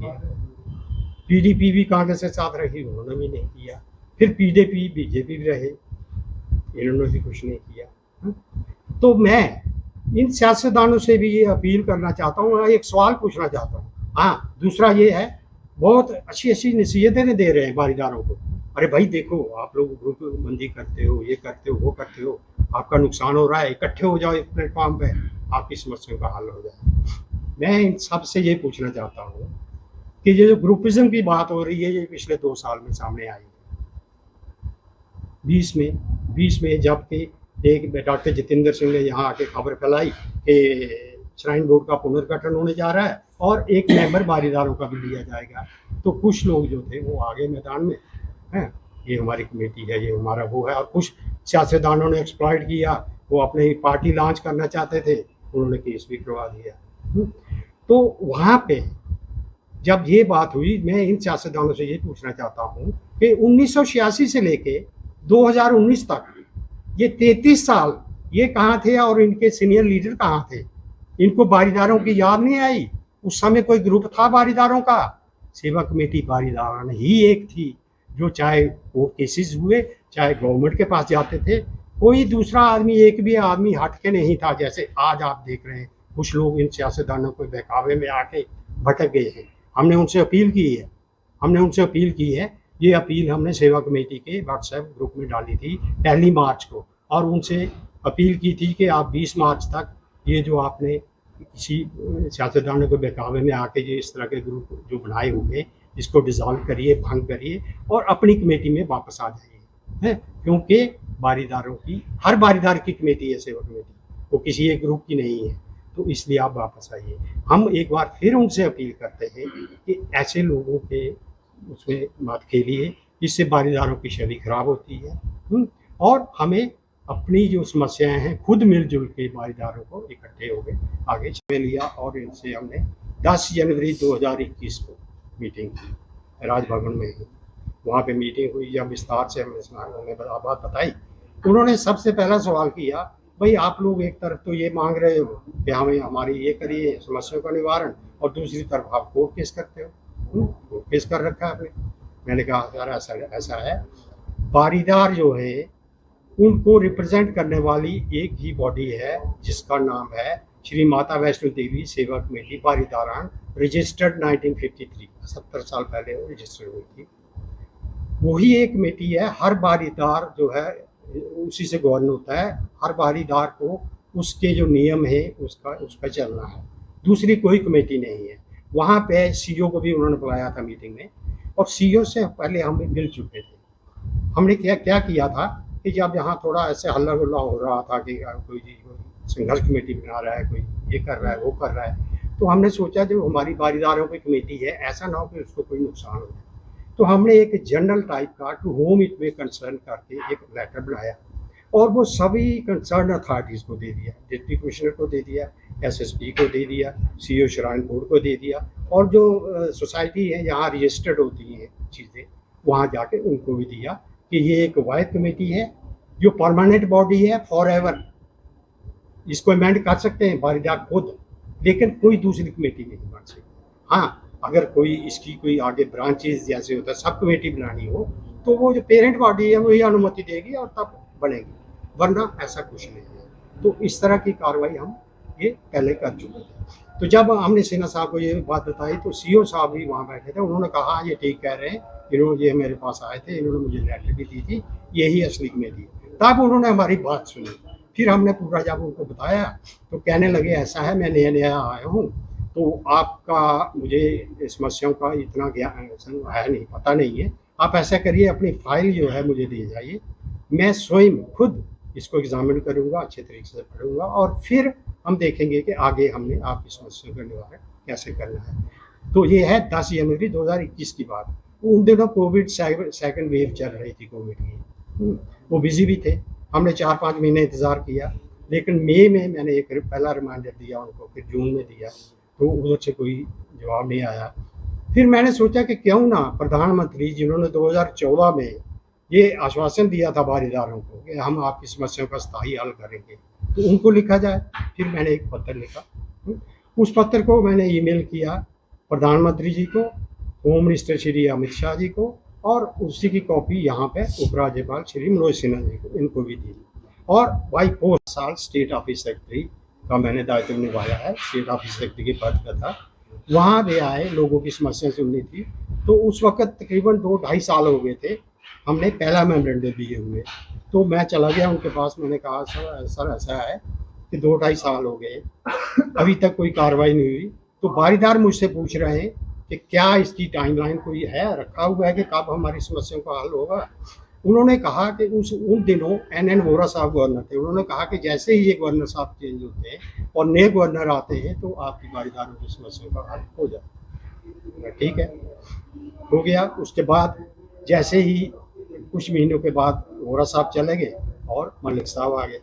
किया। पीडीपी भी कांग्रेस के साथ रही, उन्होंने भी नहीं किया। फिर पीडीपी बीजेपी भी रहे, इन्होंने भी कुछ नहीं किया। तो मैं इन सियासतदानों से भी ये अपील करना चाहता हूँ, एक सवाल पूछना चाहता हूँ। हाँ, दूसरा ये है, बहुत अच्छी अच्छी नसीहतें दे रहे हैं बारीदारों को। अरे भाई देखो, आप लोग ग्रुप बंदी करते हो, ये करते हो, वो करते हो, आपका नुकसान हो रहा है, इकट्ठे हो जाओ एक प्लेटफॉर्म पे, आपकी समस्याओं का हल हो जाए। मैं इन सब से ये पूछना चाहता हूँ कि ये जो ग्रुपिज्म की बात हो रही है, ये पिछले 2 साल में सामने आई है। 20 में जबकि एक डॉक्टर जितेंद्र सिंह ने यहाँ आके खबर फैलाई कि श्राइन बोर्ड का पुनर्गठन होने जा रहा है और एक मेंबर बारीदारों का भी लिया जाएगा, तो कुछ लोग जो थे वो आगे मैदान में हैं, ये हमारी कमेटी है, ये हमारा वो है, और कुछ सियासतदानों ने एक्सप्लॉइट किया, वो अपनी पार्टी लॉन्च करना चाहते थे, उन्होंने केस भी करवा दिया। तो वहाँ पे जब ये बात हुई, मैं इन सियासतदानों से ये पूछना चाहता हूँ कि 1986 से लेके 2019 तक ये 33 साल ये कहाँ थे और इनके सीनियर लीडर कहाँ थे? इनको बारीदारों की याद नहीं आई? उस समय कोई ग्रुप था बारीदारों का? सेवा कमेटी बारीदारान ही एक थी, जो चाहे कोर्ट केसेस हुए, चाहे गवर्नमेंट के पास जाते थे, कोई दूसरा आदमी, एक भी आदमी हट के नहीं था। जैसे आज आप देख रहे हैं कुछ लोग इन सियासतदानों के बहकावे में आके भटक गए हैं। हमने उनसे अपील की है, ये अपील हमने सेवा कमेटी के व्हाट्सएप ग्रुप में डाली थी 1 मार्च को, और उनसे अपील की थी कि आप 20 मार्च तक ये जो आपने किसी सियासतदानों के बहकावे में आके ये इस तरह के ग्रुप जो बनाए हुए, इसको डिज़ोल्व करिए, भंग करिए और अपनी कमेटी में वापस आ जाइए, हैं? क्योंकि बारीदारों की, हर बारीदार की कमेटी है सेवा कमेटी, वो किसी एक ग्रुप की नहीं है, तो इसलिए आप वापस आइए। हम एक बार फिर उनसे अपील करते हैं कि ऐसे लोगों के उसमें मत खेलिए, इससे बारीदारों की छवि खराब होती है। और हमें अपनी जो समस्याएं हैं खुद मिलजुल के बारीदारों को इकट्ठे हो गए आगे चल लिया, और इनसे हमने 10 जनवरी 2021 को मीटिंग की राजभवन में ही। वहाँ पे मीटिंग हुई, जब विस्तार से हमने बात बताई, उन्होंने सबसे पहला सवाल किया, भाई आप लोग एक तरफ तो ये मांग रहे हो कि हमें हमारी ये करिए समस्याओं का निवारण, और दूसरी तरफ आप कोर्ट केस करते हो, कोर्ट केस कर रखा है आपने। मैंने कहा यार ऐसा है, बारीदार जो है उनको रिप्रेजेंट करने वाली एक ही बॉडी है जिसका नाम है श्री माता वैष्णो देवी सेवा कमेटी बारीदारान, रजिस्टर्ड 1953, 70 साल पहले वो रजिस्टर्ड हुई थी। वही एक कमेटी है, हर बारीदार जो है उसी से गवर्न होता है, हर बारीदार को उसके जो नियम है उस पर चलना है, दूसरी कोई कमेटी नहीं है। वहाँ पे सीईओ को भी उन्होंने बुलाया था मीटिंग में, और सीईओ से पहले हम मिल चुके थे। हमने क्या किया था कि जब यहाँ थोड़ा ऐसे हल्ला गुल्ला हो रहा था कि कोई संघर्ष कमेटी बना रहा है, कोई ये कर रहा है, वो कर रहा है, तो हमने सोचा जो हमारी बारीदारों की कमेटी है, ऐसा ना हो कि उसको कोई नुकसान हो जाए, तो हमने एक जनरल टाइप का to whom it may concern करके एक लेटर बनाया, और वो सभी कंसर्न अथॉरिटीज़ को दे दिया, डिप्टी कमिश्नर को दे दिया, एसएसपी को दे दिया, सीईओ श्राइन बोर्ड को दे दिया, और जो सोसाइटी है जहाँ रजिस्टर्ड होती हैं चीज़ें, वहाँ जाके उनको भी दिया कि ये एक वाहिद कमेटी है जो परमानेंट बॉडी है फॉर एवर, इसको अमेंड कर सकते हैं बारीदार खुद, लेकिन कोई दूसरी कमेटी नहीं बन सकती। हाँ, अगर कोई इसकी कोई आगे ब्रांचेस जैसे होता है सब कमेटी बनानी हो, तो वो जो पेरेंट बॉडी है वही अनुमति देगी और तब बनेगी, वरना ऐसा कुछ नहीं है। तो इस तरह की कार्रवाई हम ये पहले कर चुके थे। तो जब हमने सिन्हा साहब को ये बात बताई, तो सीईओ साहब भी वहाँ बैठे थे, उन्होंने कहा ये ठीक कह रहे हैं, इन्होंने ये मेरे पास आए थे, इन्होंने मुझे लेटर भी दी थी, यही असली कमेटी है। तब उन्होंने हमारी बात सुनी, फिर हमने पूरा जब उनको बताया तो कहने लगे ऐसा है, मैं नया आया हूँ, तो आपका मुझे समस्याओं का इतना ज्ञान है नहीं, पता नहीं है, आप ऐसा करिए अपनी फाइल जो है मुझे दे जाइए, मैं स्वयं खुद इसको एग्जामिन करूँगा, अच्छे तरीके से पढ़ूँगा, और फिर हम देखेंगे कि आगे हमने आपकी समस्या का निवारण कैसे करना है। तो ये है 10 जनवरी 2021 की बात। उन दिनों कोविड सेकंड वेव चल रही थी कोविड की, वो बिजी भी थे, हमने 4-5 महीने इंतज़ार किया, लेकिन मई में मैंने एक पहला रिमाइंडर दिया उनको, फिर जून में दिया, तो उधर से कोई जवाब नहीं आया। फिर मैंने सोचा कि क्यों ना प्रधानमंत्री जिन्होंने 2014 में ये आश्वासन दिया था बारीदारों को कि हम आपकी समस्याओं का स्थायी हल करेंगे, तो उनको लिखा जाए। फिर मैंने एक पत्र लिखा, उस पत्र को मैंने ईमेल किया प्रधानमंत्री जी को, होम मिनिस्टर श्री अमित शाह जी को, और उसी की कॉपी यहाँ पे उपराज्यपाल श्री मनोज सिन्हा जी को, इनको भी दी। और बाई पोस्ट साल स्टेट ऑफिस सेक्रेटरी का मैंने दायित्व निभाया है, स्टेट ऑफिस सेक्रेटरी के पद का था। वहाँ भी आए, लोगों की समस्या सुननी थी। तो उस वक्त तकरीबन 2-2.5 साल हो गए थे हमने पहला मेमोरेंडम दिए हुए। तो मैं चला गया उनके पास, मैंने कहा सर ऐसा है कि 2-2.5 साल हो गए, अभी तक कोई कार्रवाई नहीं हुई। तो बारीदार मुझसे पूछ रहे हैं कि क्या इसकी टाइमलाइन कोई है, रखा हुआ है कि कब हमारी समस्याओं का हल होगा। उन्होंने कहा कि उन दिनों NN वोरा साहब गवर्नर थे। उन्होंने कहा कि जैसे ही ये गवर्नर साहब चेंज होते हैं और नए गवर्नर आते हैं तो आपकी बारीदारों की समस्याओं का हल हो जाता है। ठीक है, हो गया। उसके बाद जैसे ही कुछ महीनों के बाद वोरा साहब चले गए और मलिक साहब आ गए,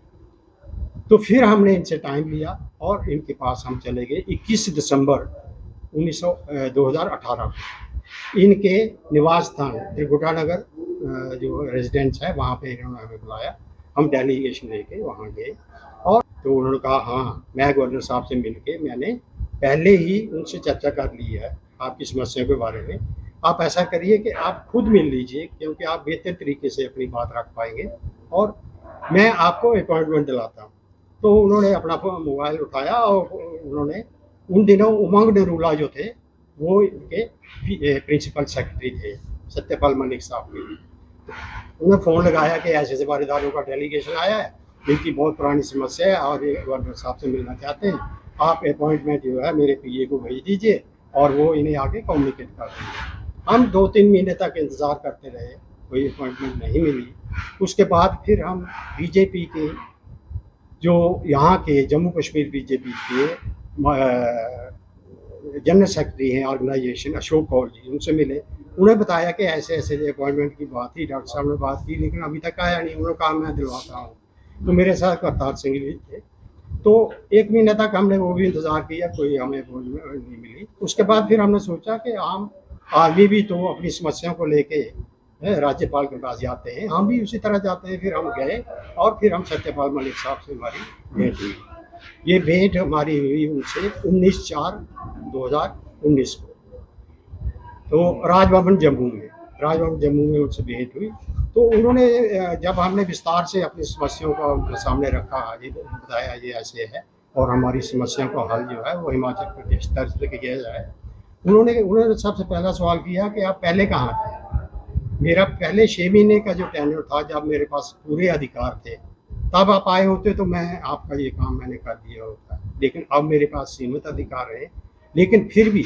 तो फिर हमने इनसे टाइम लिया और इनके पास हम चले गए 21 दिसंबर 2018 को। इनके निवास स्थान त्रिकुटा नगर जो रेजिडेंस है वहाँ पे इन्होंने हमें बुलाया। हम डेलीगेशन लेके वहाँ गए और तो उन्होंने कहा हाँ, मैं गवर्नर साहब से मिलके मैंने पहले ही उनसे चर्चा कर ली है आपकी समस्या के बारे में। आप ऐसा करिए कि आप खुद मिल लीजिए, क्योंकि आप बेहतर तरीके से अपनी बात रख पाएंगे और मैं आपको अपॉइंटमेंट दिलाता हूँ। तो उन्होंने अपना मोबाइल उठाया और उन्होंने उन दिनों उमंग नरूला जो थे वो इनके प्रिंसिपल सेक्रेटरी थे, सत्यपाल मलिक साहब के। उन्हें फ़ोन लगाया कि ऐसे ऐसे बारीदारों का डेलीगेशन आया है, इनकी बहुत पुरानी समस्या है और ये गवर्नर साहब से मिलना चाहते हैं। आप अपॉइंटमेंट जो है मेरे PA को भेज दीजिए और वो इन्हें आगे कम्युनिकेट कर देंगे। हम 2-3 महीने तक इंतज़ार करते रहे, कोई अपॉइंटमेंट नहीं मिली। उसके बाद फिर हम BJP के जो यहाँ के जम्मू कश्मीर BJP के जनरल सेक्रेटरी हैं ऑर्गेनाइजेशन, अशोक कौल जी, उनसे मिले। उन्हें बताया कि ऐसे ऐसे अपॉइंटमेंट की बात थी, डॉक्टर साहब ने बात की लेकिन अभी तक आया नहीं। उन्होंने कहा मैं दिलवाता हूँ। तो मेरे साथ करतार सिंह जी थे। तो 1 महीने तक हमने वो भी इंतज़ार किया, कोई हमें अपॉइंटमेंट नहीं मिली। उसके बाद फिर हमने सोचा कि आम आदमी भी तो अपनी समस्याओं को लेके राज्यपाल के पास जाते हैं, हम भी उसी तरह जाते हैं। फिर हम गए और फिर हम सत्यपाल मलिक साहब से हमारी भेंट हुई। ये भेंट हमारी हुई उनसे 19/4/2019 को, तो राजभवन जम्मू में उनसे भेंट हुई। तो उन्होंने जब हमने विस्तार से अपनी समस्याओं का उनके सामने रखा, ये बताया ये ऐसे है और हमारी समस्याओं का हल जो है वो हिमाचल प्रदेश तर्ज पे किया जाए। उन्होंने सबसे पहला सवाल किया कि आप पहले कहाँ थे। मेरा पहले 6 महीने का जो टेन्योर था, जब मेरे पास पूरे अधिकार थे, तब आप आए होते तो मैं आपका ये काम मैंने कर दिया होता। लेकिन अब मेरे पास सीमित अधिकार है। लेकिन फिर भी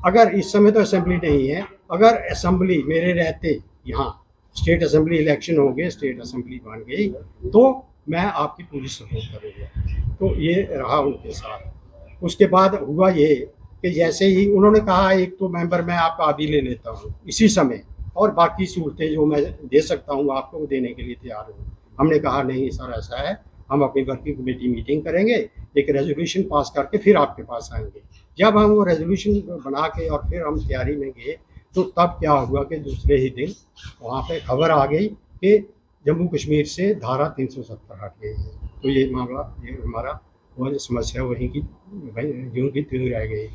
अगर इस समय तो असेंबली नहीं है, अगर असेंबली मेरे रहते यहाँ स्टेट असेंबली इलेक्शन हो गए, स्टेट असेंबली बन गई, तो मैं आपकी पूरी सपोर्ट करूँगा। तो ये रहा उनके साथ। उसके बाद हुआ ये कि जैसे ही उन्होंने कहा एक तो मेंबर मैं आपका अभी ले लेता हूँ इसी समय, और बाकी सहूलतें जो मैं दे सकता हूँ आपको वो देने के लिए तैयार हूँ। हमने कहा नहीं सर, ऐसा है, हम अपनी वर्किंग कमेटी मीटिंग करेंगे, एक रेजोल्यूशन पास करके फिर आपके पास आएंगे। जब हम वो रेजोल्यूशन बना के और फिर हम तैयारी में गए, तो तब क्या हुआ कि दूसरे ही दिन वहाँ पे खबर आ गई कि जम्मू कश्मीर से धारा 370 हट गई है। तो ये मामला, ये हमारा वो समस्या वहीं की यूँ की त्यों रह गई।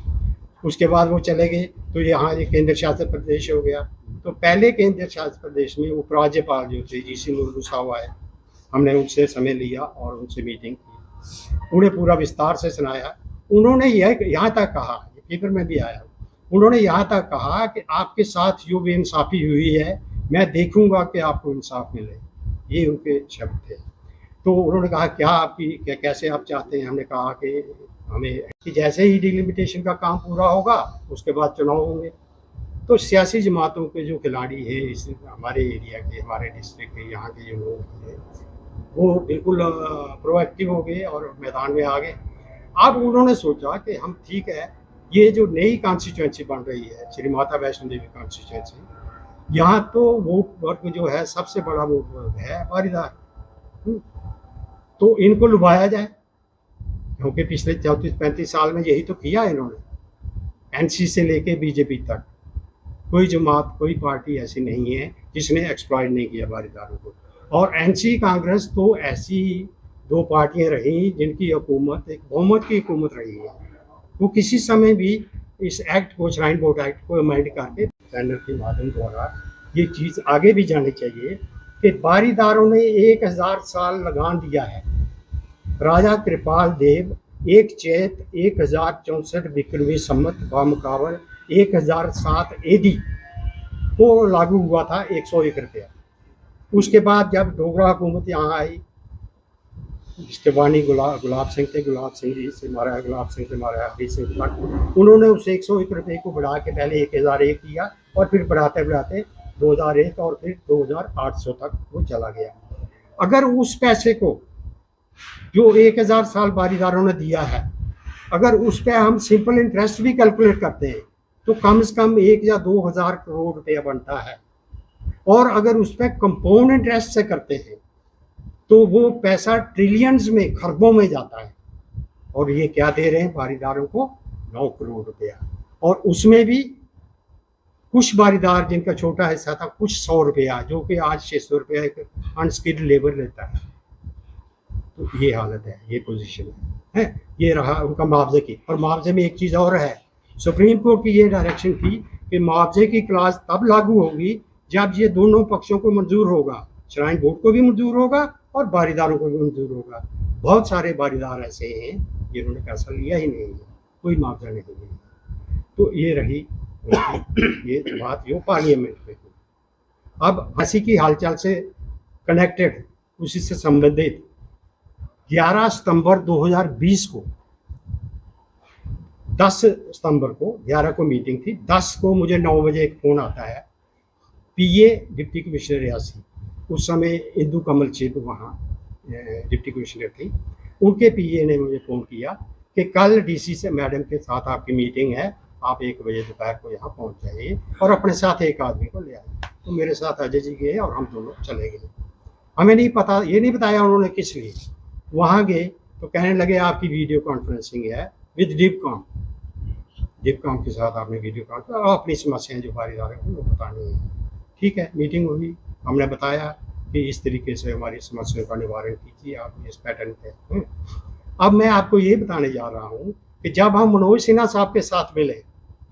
उसके बाद वो चले गए तो यहाँ ये केंद्र शासित प्रदेश हो गया। तो पहले केंद्र शासित प्रदेश में उपराज्यपाल जो थे GC मुर्मू साहब आए, हमने उनसे समय लिया और उनसे मीटिंग की, उन्हें पूरा विस्तार से सुनाया। उन्होंने यहाँ तक कहा, पेपर में भी आया, उन्होंने यहाँ तक कहा कि आपके साथ जो बेइंसाफ़ी हुई है मैं देखूंगा कि आपको इंसाफ मिले, ये उनके शब्द थे। तो उन्होंने कहा क्या आपकी कैसे आप चाहते हैं। हमने कहा कि हमें कि जैसे ही डिलिमिटेशन का काम पूरा होगा उसके बाद चुनाव होंगे। तो सियासी जमातों के जो खिलाड़ी है इस हमारे एरिया के, हमारे डिस्ट्रिक्ट के, यहाँ के जो लोग हैं, वो बिल्कुल प्रोएक्टिव हो गए और मैदान में आ गए। अब उन्होंने सोचा कि हम ठीक है, ये जो नई कॉन्स्टिट्यूंसी बन रही है श्री माता वैष्णो देवी कॉन्स्टिट्यूंसी, यहाँ तो वोट वर्ग जो है सबसे बड़ा वोट वर्ग है वारीदार, तो इनको लुभाया जाए, क्योंकि पिछले 34-35 साल में यही तो किया इन्होंने। NC से लेके BJP तक कोई जमात, कोई पार्टी ऐसी नहीं है जिसने एक्सप्लॉइट नहीं किया वारीदारों को। और NC कांग्रेस तो ऐसी 2 पार्टियां रही जिनकी हुकूमत एक बहुमत की हुकूमत रही है। वो किसी समय भी इस एक्ट को, श्राइन बोर्ड एक्ट को अमेंड करके पैनल के माध्यम द्वारा ये चीज़ आगे भी जानी चाहिए कि बारीदारों ने 1000 साल लगान दिया है। राजा कृपाल देव 1 चैत 1064 विक्रमी संवत बामुकाबल 1007 एडी को लागू हुआ था 101 रुपया। उसके बाद जब डोगरा हुकूमत यहाँ आई, जिसके वानी गुलाब सिंह थे, गुलाब सिंह जी से मारा, गुलाब सिंह से मारा हरी सिंह तक, उन्होंने उस 101 रुपये को बढ़ा के पहले 1001 किया और फिर बढ़ाते बढ़ाते 2001 और फिर 2800 तक वो चला गया। अगर उस पैसे को जो 1000 साल बारीदारों ने दिया है, अगर उस पर हम सिंपल इंटरेस्ट भी कैलकुलेट करते हैं तो कम से कम 1 या 2000 करोड़ रुपया बनता है। और अगर उस पर कंपाउंड इंटरेस्ट से करते हैं तो वो पैसा ट्रिलियंस में, खरबों में जाता है। और ये क्या दे रहे हैं बारीदारों को? 9 करोड़ रुपया। और उसमें भी कुछ बारीदार जिनका छोटा हिस्सा था, कुछ 100 रुपया, जो कि आज 600 रुपया एक अनस्किल्ड लेबर लेता है। तो ये हालत है, ये पोजीशन है। ये रहा उनका मुआवजे की। और मुआवजे में एक चीज़ और है, सुप्रीम कोर्ट की ये डायरेक्शन थी कि मुआवजे की क्लास तब लागू होगी जब ये दोनों पक्षों को मंजूर होगा, श्राइन बोर्ड को भी मंजूर होगा और बारीदारों को भी मंजूर होगा। बहुत सारे बारीदार ऐसे हैं जिन्होंने पैसा लिया ही नहीं है, कोई मुआवजा नहीं है। तो ये रही ये बात जो पार्लियामेंट में हुई। अब हंसी की हालचाल से कनेक्टेड, उसी से संबंधित 11 सितंबर 2020 को, 10 सितंबर को, 11 को मीटिंग थी, 10 को मुझे 9 बजे एक फ़ोन आता है। पीए डिप्टी कमिश्नर रियासी, उस समय इंदू कमल चेत वहाँ डिप्टी कमिश्नर थी, उनके पीए ने मुझे फ़ोन किया कि कल डीसी से मैडम के साथ आपकी मीटिंग है, आप 1 बजे दोपहर को यहाँ पहुँच जाइए और अपने साथ एक आदमी को ले आए। तो मेरे साथ अजय जी गए और हम दोनों चले गए। हमें नहीं पता, ये नहीं बताया उन्होंने किस लिए। वहाँ गए तो कहने लगे आपकी वीडियो कॉन्फ्रेंसिंग है विद डिपकॉम के साथ आपने वीडियो कॉन्फ्रेंस, अपनी समस्याएं जो बारीदार है उनको बतानी है। ठीक है, मीटिंग हुई, हमने बताया कि इस तरीके से हमारी समस्याओं का निवारण कीजिए आप इस पैटर्न पे। अब मैं आपको ये बताने जा रहा हूँ कि जब हम मनोज सिन्हा साहब के साथ मिले,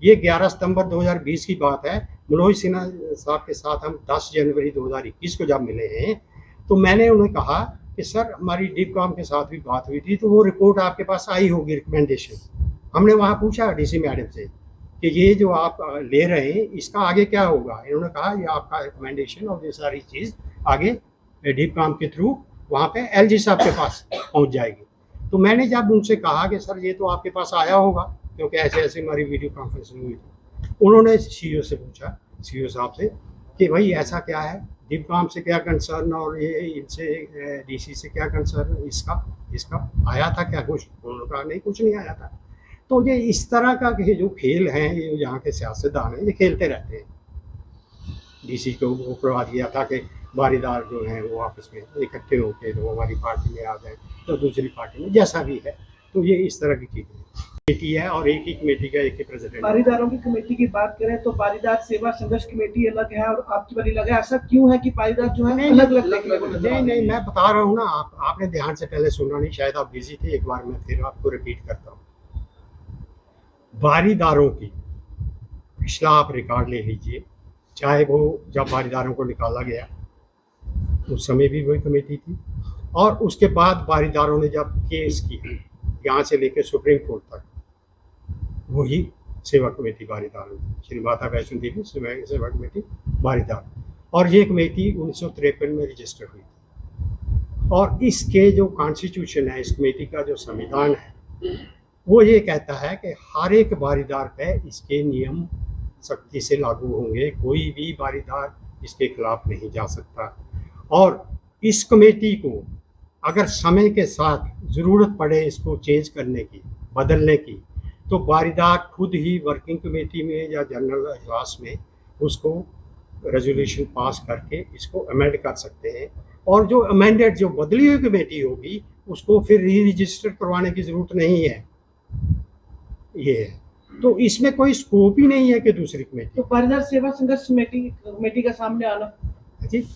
ये 11 सितंबर 2020 की बात है, मनोज सिन्हा साहब के साथ हम 10 जनवरी 2021 को जब मिले हैं, तो मैंने उन्हें कहा कि सर हमारी डिपकॉम के साथ भी बात हुई थी, तो वो रिपोर्ट आपके पास आई होगी, रिकमेंडेशन। हमने वहाँ पूछा डीसी मैडम से कि ये जो आप ले रहे हैं इसका आगे क्या होगा। इन्होंने कहा ये आपका रिकमेंडेशन और ये सारी चीज़ आगे डिपकॉम के थ्रू वहाँ पे एलजी साहब के पास पहुँच जाएगी। तो मैंने जब उनसे कहा कि सर ये तो आपके पास आया होगा, क्योंकि ऐसे ऐसे हमारी वीडियो कॉन्फ्रेंसिंग हुई थी। उन्होंने सीईओ से पूछा, सीईओ साहब से, कि भाई ऐसा क्या है, डिपकॉम से क्या कंसर्न और ये इनसे डीसी से क्या कंसर्न, इसका आया था क्या कुछ? उन्होंने कहा नहीं, कुछ नहीं आया था। तो ये इस तरह का कि जो खेल हैं, ये यहाँ के सियासतदान हैं, ये खेलते रहते हैं। डीसी को वो करवा दिया था कि बारीदार जो हैं वो आपस में इकट्ठे होकर तो हमारी पार्टी में आ जाए, तो दूसरी पार्टी में, जैसा भी है। तो ये इस तरह की चीज़ें कमेटी है और एक ही कमेटी का एक ही प्रेसिडेंट। बारीदारों की कमेटी की बात करें तो बारीदार सेवा संघर्ष कमेटी अलग है और आपकी वाली अलग है। ऐसा क्यों है कि बारीदार जो है अलग अलग? नहीं, मैं बता रहा हूँ ना, आपने ध्यान से पहले सुना नहीं, शायद आप बिजी थे। एक बार मैं फिर आपको रिपीट करता हूँ। बारीदारों की पिछला आप रिकॉर्ड ले लीजिए, चाहे वो जब बारीदारों को निकाला गया उस समय भी वही कमेटी थी, और उसके बाद बारीदारों ने जब केस किया यहाँ से लेकर सुप्रीम कोर्ट तक, वही सेवा कमेटी बारीदारों की, श्री माता वैष्णो देवी सेवा कमेटी बारीदार। और ये कमेटी 1953 में रजिस्टर हुई थी। और इसके जो कॉन्स्टिट्यूशन है, इस कमेटी का जो संविधान है, वो ये कहता है कि हर एक बारीदार पे इसके नियम सख्ती से लागू होंगे, कोई भी बारीदार इसके खिलाफ नहीं जा सकता। और इस कमेटी को अगर समय के साथ ज़रूरत पड़े इसको चेंज करने की, बदलने की, तो बारीदार खुद ही वर्किंग कमेटी में या जनरल इजलास में उसको रेजोल्यूशन पास करके इसको अमेंड कर सकते हैं। और जो अमेंडेड, जो बदली हुई कमेटी होगी, उसको फिर री रजिस्टर करवाने की ज़रूरत नहीं है। ये है, तो इसमें कोई स्कोप ही नहीं है कि दूसरी कमेटी। तो बारीदार सेवा संघर्ष कमेटी का सामने आना जी,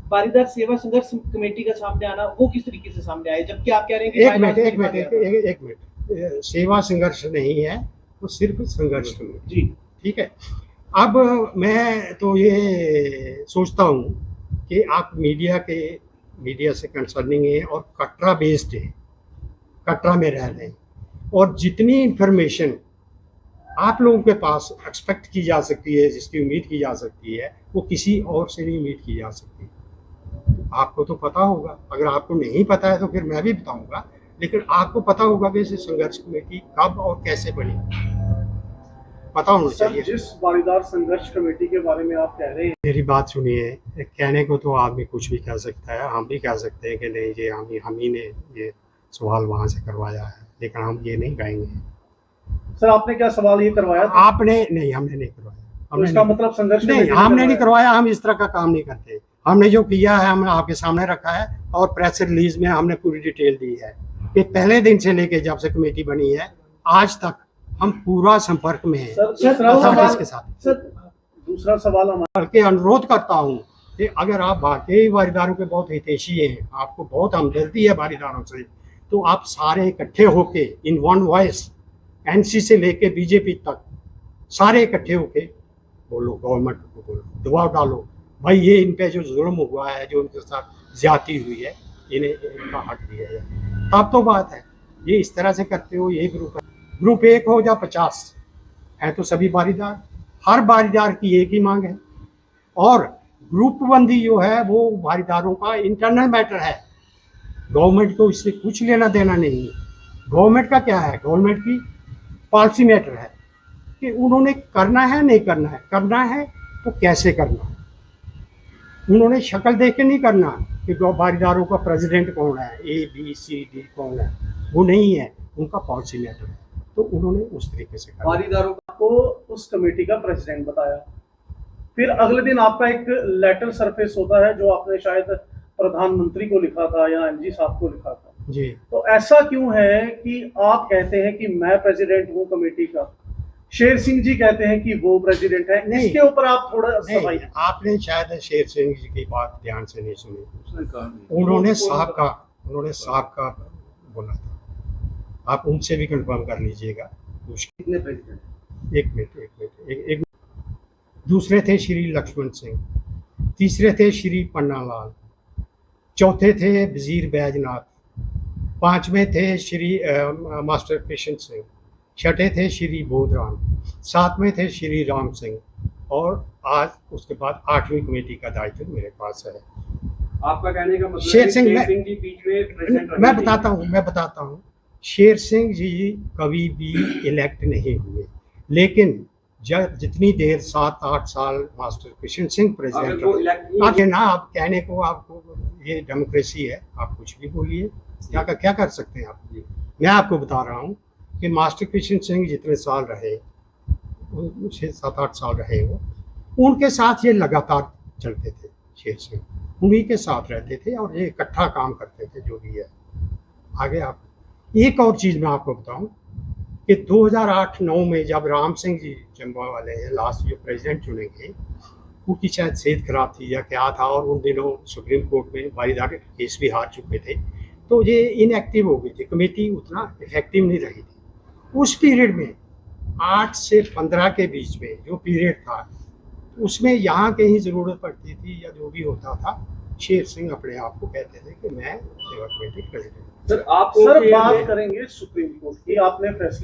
बारीदार सेवा संघर्ष कमेटी का सामने आना वो किस तरीके से सामने आया, जबकि आप कह रहे हैं कि एक मिनट, सेवा संघर्ष नहीं है, वो सिर्फ संघर्ष कमेटी। जी। ठीक है। अब मैं तो ये सोचता हूँ कि आप मीडिया से कंसर्निंग है और कटरा बेस्ड है, कटरा में रह रहे हैं, और जितनी इन्फॉर्मेशन आप लोगों के पास एक्सपेक्ट की जा सकती है, जिसकी उम्मीद की जा सकती है, वो किसी और से नहीं उम्मीद की जा सकती। आपको तो पता होगा, अगर आपको नहीं पता है तो फिर मैं भी बताऊंगा, लेकिन आपको पता होगा कि इसे संघर्ष कमेटी कब और कैसे बनी, पता होना सर, चाहिए। जिस पाटीदार संघर्ष कमेटी के बारे में आप कह रहे हैं, मेरी बात सुनिए, कहने को तो आदमी कुछ भी कह सकता है, हम भी कह सकते हैं कि नहीं ये हम ही ने ये सवाल वहाँ से करवाया है, लेकिन हम ये नहीं कहेंगे। सर आपने क्या सवाल ये करवाया था? आपने नहीं, हमने नहीं करवाया। तो हमने इसका नहीं, मतलब संघर्ष नहीं, कमेटी ने हमने नहीं करवाया। करवाया। हम इस तरह का काम नहीं करते। हमने जो किया है हमने आपके सामने रखा है, और प्रेस रिलीज में हमने पूरी डिटेल दी है कि पहले दिन से लेके जब से कमेटी बनी है आज तक हम पूरा संपर्क में हैं सर, दूसरा अथॉरिटीज सवाल के साथ। सर, दूसरा सवाल हमारा, बल्कि अनुरोध करता हूँ कि अगर आप वाकई वारीदारों के बहुत हितैषी हैं, आपको बहुत हमदर्दी है वारीदारों से, तो आप सारे इकट्ठे होके इन वन वॉइस, एनसी से लेके बीजेपी तक सारे इकट्ठे होके बोलो, गवर्नमेंट को बोलो, दबाव डालो, भाई ये इन पे जो जुल्म हुआ है, जो उनके साथ ज्यादती हुई है, इन्हें इनका हक दिया जाए। तब तो बात है। ये इस तरह से करते हो, ये ग्रुप 1 हो या 50 है, तो सभी बारीदार, हर बारीदार की एक ही मांग है। और ग्रुप बंदी जो है वो बारीदारों का इंटरनल मैटर है, गवर्नमेंट को इससे कुछ लेना देना नहीं है। गवर्नमेंट का क्या है, गवर्नमेंट की पॉलिसी मैटर है कि उन्होंने करना है नहीं करना है तो कैसे करना है। उन्होंने शक्ल देख के नहीं करना कि बारीदारों का प्रेसिडेंट कौन है, ABCD कौन है, वो नहीं है, उनका पॉलिसी मैटर है, तो उन्होंने उस तरीके से करना। बारीदारों को उस कमेटी का प्रेसिडेंट बताया, फिर अगले दिन आपका एक लेटर सरफेस होता है जो आपने शायद प्रधानमंत्री को लिखा था या MG साहब को लिखा था जी। तो ऐसा क्यों है कि आप कहते हैं कि मैं प्रेसिडेंट हूँ कमेटी का, शेर सिंह जी कहते हैं कि वो प्रेसिडेंट है, नहीं, इसके ऊपर आप थोड़ा सफाई। आपने शायद शेर सिंह जी की बात ध्यान से नहीं सुनी। उन्होंने साहब का बोला था, आप उनसे भी कंफर्म कर लीजिएगा। कितने प्रेसिडेंट? एक मिनट। दूसरे थे श्री लक्ष्मण सिंह, तीसरे थे श्री पन्नालाल, चौथे थे वजीर बैजनाथ, पांचवें थे श्री मास्टर कृष्ण सिंह, छठे थे श्री बोधराम, सातवें थे श्री राम सिंह, और आज उसके बाद 8वीं कमेटी का दायित्व मेरे पास है। आपका कहने का मतलब शेर सिंह जी बीच में प्रेसिडेंट मैं बताता हूँ। शेर सिंह जी कभी भी इलेक्ट नहीं हुए, लेकिन जब जितनी देर 7-8 साल मास्टर कृष्ण सिंह प्रेसिडेंट रहे, आगे ना आप कहने को, आपको ये डेमोक्रेसी है, आप कुछ भी बोलिए, क्या कर सकते हैं आप। मैं आपको बता रहा हूँ कि मास्टर कृष्ण सिंह जितने साल रहे, 7-8 साल रहे वो, उनके साथ ये लगातार चलते थे। शेर सिंह उन्हीं के साथ रहते थे और ये इकट्ठा काम करते थे, जो भी है। आगे आप एक और चीज़ मैं आपको बताऊं कि 2008-9 में जब राम सिंह जी चंबा वाले लास्ट जो प्रेसिडेंट चुने गए, उनकी शायद सेहत खराब थी या क्या था, और उन दिनों सुप्रीम कोर्ट में वारीदार केस भी हार चुके थे, तो ये इनएक्टिव हो गई थी, कमेटी उतना इफेक्टिव नहीं रही थी। उस पीरियड में 8 से 15 के बीच में जो पीरियड था, उसमें यहाँ कहीं ज़रूरत पड़ती थी या जो भी होता था, शेर सिंह अपने आप को कहते थे कि मैं सेवा कमेटी प्रेसिडेंट। सर बात करेंगे सुप्रीम कोर्ट की, आपने फैसले